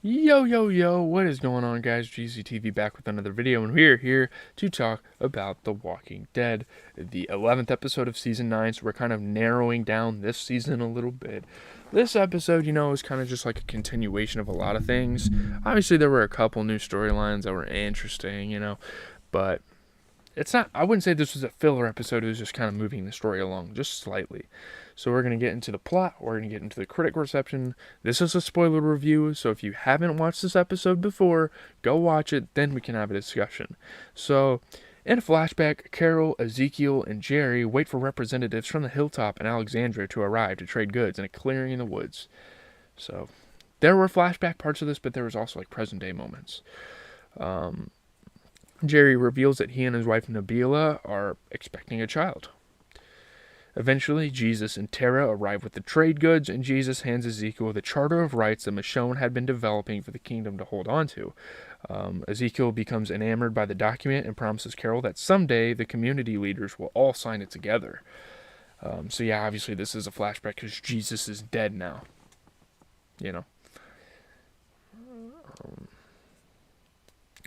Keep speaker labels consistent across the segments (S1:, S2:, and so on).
S1: Yo, yo, yo, what is going on, guys? GCTV back with another video, and we're here to talk about The Walking Dead, the 11th episode of Season 9, so we're kind of narrowing down this season a little bit. This episode, is kind of just like a continuation of a lot of things. Obviously, there were a couple new storylines that were interesting, but it's not, I wouldn't say this was a filler episode, it was just kind of moving the story along just slightly. So we're going to get into the plot, we're going to get into the critic reception. This is a spoiler review, so if you haven't watched this episode before, go watch it, then we can have a discussion. So, in a flashback, Carol, Ezekiel, and Jerry wait for representatives from the hilltop in Alexandria to arrive to trade goods in a clearing in the woods. So, there were flashback parts of this, but there was also like present day moments. Jerry reveals that he and his wife Nabila are expecting a child. Eventually, Jesus and Tara arrive with the trade goods, and Jesus hands Ezekiel the Charter of Rights that Michonne had been developing for the kingdom to hold on to. Ezekiel becomes enamored by the document and promises Carol that someday the community leaders will all sign it together. So yeah, obviously this is a flashback because Jesus is dead now. You know.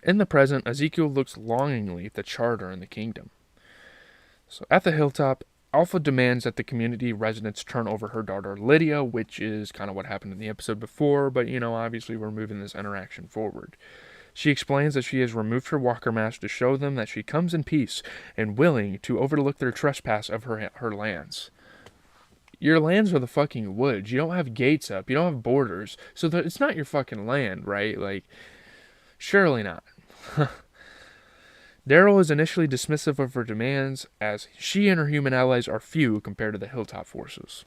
S1: In the present, Ezekiel looks longingly at the charter and the kingdom. So at the hilltop, Alpha demands that the community residents turn over her daughter Lydia, which is kind of what happened in the episode before, but obviously we're moving this interaction forward. She explains that she has removed her walker mask to show them that she comes in peace and willing to overlook their trespass of her lands. Your lands are the fucking woods. You don't have gates up. You don't have borders. So it's not your fucking land, right? Like, surely not. Daryl is initially dismissive of her demands, as she and her human allies are few compared to the Hilltop forces.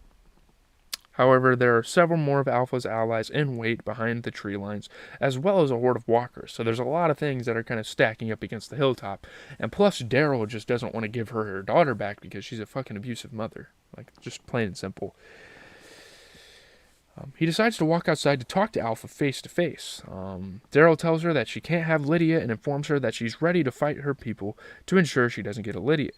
S1: However, there are several more of Alpha's allies in wait behind the tree lines, as well as a horde of walkers, so there's a lot of things that are kind of stacking up against the Hilltop, and plus Daryl just doesn't want to give her daughter back because she's a fucking abusive mother. Like, just plain and simple. He decides to walk outside to talk to Alpha face to face. Daryl tells her that she can't have Lydia and informs her that she's ready to fight her people to ensure she doesn't get a Lydia.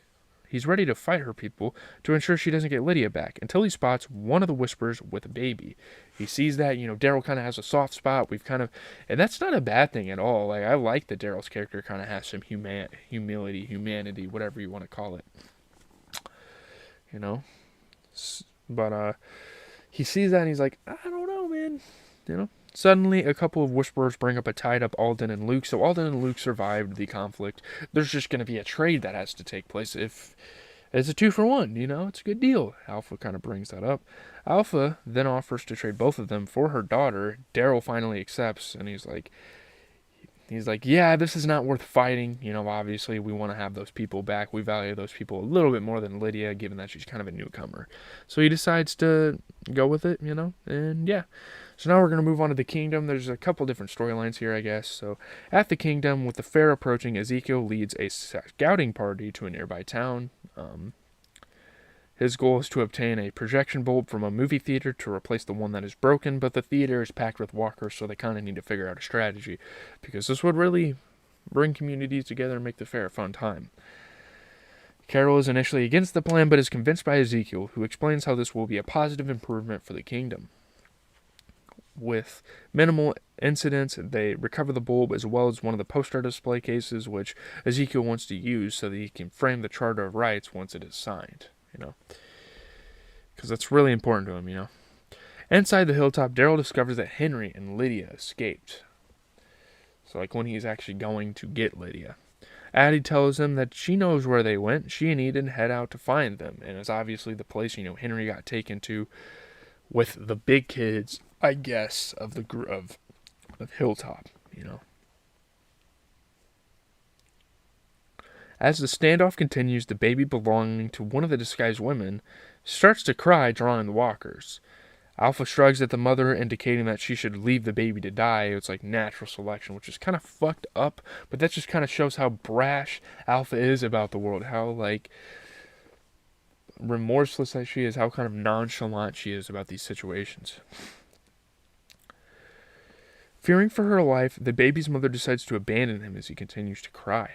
S1: He's ready to fight her people to ensure she doesn't get Lydia back until he spots one of the Whispers with a baby. He sees that, Daryl kind of has a soft spot. And that's not a bad thing at all. Like, I like that Daryl's character kind of has some humility, humanity, whatever you want to call it. But he sees that and he's like, I don't know, man. Suddenly, a couple of Whisperers bring up a tied up Alden and Luke, so Alden and Luke survived the conflict. There's just going to be a trade that has to take place if it's a 2-for-1, it's a good deal. Alpha kind of brings that up. Alpha then offers to trade both of them for her daughter. Daryl finally accepts, and he's like, yeah, this is not worth fighting. Obviously we want to have those people back. We value those people a little bit more than Lydia, given that she's kind of a newcomer. So he decides to go with it, and yeah. So now we're going to move on to the kingdom. There's a couple different storylines here, I guess. So at the kingdom, with the fair approaching, Ezekiel leads a scouting party to a nearby town. His goal is to obtain a projection bulb from a movie theater to replace the one that is broken, but the theater is packed with walkers, so they kind of need to figure out a strategy, because this would really bring communities together and make the fair a fun time. Carol is initially against the plan, but is convinced by Ezekiel, who explains how this will be a positive improvement for the kingdom. With minimal incidents, they recover the bulb as well as one of the poster display cases, which Ezekiel wants to use so that he can frame the Charter of Rights once it is signed, because that's really important to him. Inside the hilltop, Daryl discovers that Henry and Lydia escaped. So, like, when he's actually going to get Lydia. Addie tells him that she knows where they went. She and Eden head out to find them, and it's obviously the place, Henry got taken to with the big kids, I guess, of Hilltop, As the standoff continues, the baby belonging to one of the disguised women starts to cry, drawing the walkers. Alpha shrugs at the mother, indicating that she should leave the baby to die. It's like natural selection, which is kind of fucked up, but that just kind of shows how brash Alpha is about the world, how, like, remorseless that she is, how kind of nonchalant she is about these situations. Fearing for her life, the baby's mother decides to abandon him as he continues to cry.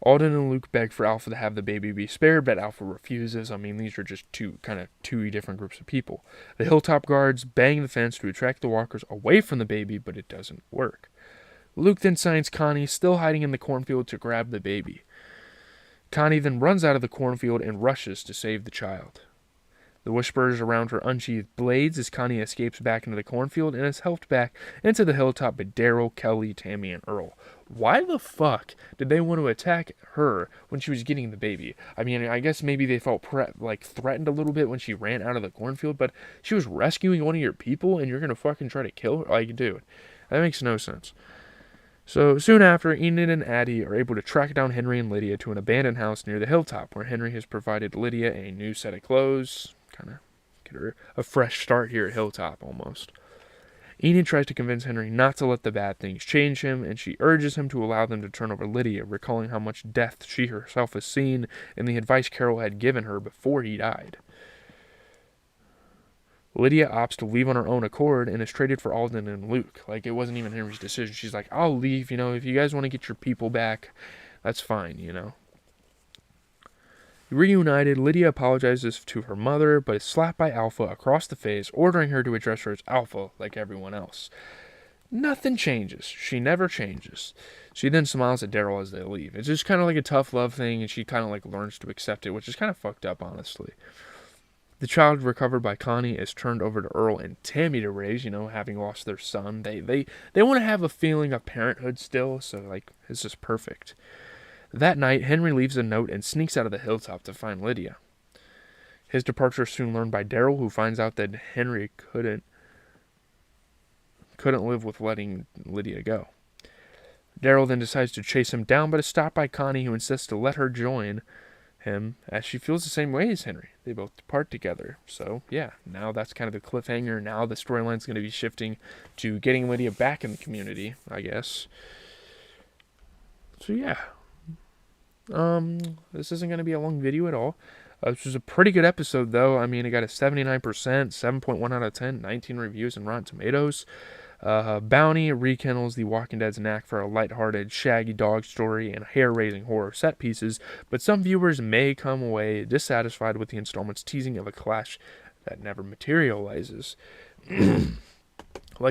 S1: Alden and Luke beg for Alpha to have the baby be spared, but Alpha refuses. I mean, these are just two different groups of people. The Hilltop guards bang the fence to attract the walkers away from the baby, but it doesn't work. Luke then signs Connie, still hiding in the cornfield, to grab the baby. Connie then runs out of the cornfield and rushes to save the child. The whispers around her unsheathed blades as Connie escapes back into the cornfield and is helped back into the hilltop by Daryl, Kelly, Tammy, and Earl. Why the fuck did they want to attack her when she was getting the baby? I mean, I guess maybe they felt threatened a little bit when she ran out of the cornfield, but she was rescuing one of your people and you're gonna fucking try to kill her? Like, dude, that makes no sense. So soon after, Enid and Addie are able to track down Henry and Lydia to an abandoned house near the hilltop, where Henry has provided Lydia a new set of clothes. Kind of get her a fresh start here at Hilltop, almost. Enid tries to convince Henry not to let the bad things change him, and she urges him to allow them to turn over Lydia, recalling how much death she herself has seen and the advice Carol had given her before he died. Lydia opts to leave on her own accord and is traded for Alden and Luke. Like, it wasn't even Henry's decision. She's like, I'll leave, if you guys want to get your people back, that's fine. Reunited, Lydia apologizes to her mother, but is slapped by Alpha across the face, ordering her to address her as Alpha like everyone else. Nothing changes. She never changes. She then smiles at Daryl as they leave. It's just kind of like a tough love thing, and she kind of learns to accept it, which is kind of fucked up, honestly. The child recovered by Connie is turned over to Earl and Tammy to raise, having lost their son. They want to have a feeling of parenthood still, so, it's just perfect. That night, Henry leaves a note and sneaks out of the hilltop to find Lydia. His departure is soon learned by Daryl, who finds out that Henry couldn't live with letting Lydia go. Daryl then decides to chase him down, but is stopped by Connie, who insists to let her join him, as she feels the same way as Henry. They both depart together. So, yeah, now that's kind of the cliffhanger. Now the storyline's going to be shifting to getting Lydia back in the community, I guess. So, yeah. This isn't going to be a long video at all. This was a pretty good episode, though. I mean, it got a 79%, 7.1 out of 10, 19 reviews on Rotten Tomatoes. Bounty rekindles The Walking Dead's knack for a lighthearted, shaggy dog story and hair-raising horror set pieces, but some viewers may come away dissatisfied with the installment's teasing of a clash that never materializes.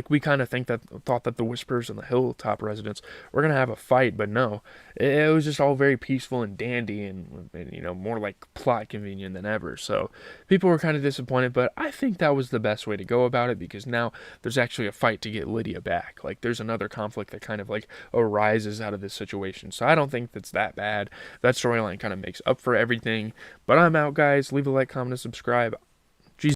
S1: We kind of thought that the Whispers and the Hilltop residents were going to have a fight, but no. It was just all very peaceful and dandy and more like plot convenient than ever. So people were kind of disappointed, but I think that was the best way to go about it, because now there's actually a fight to get Lydia back. There's another conflict that kind of arises out of this situation. So I don't think that's that bad. That storyline kind of makes up for everything. But I'm out, guys. Leave a like, comment, and subscribe.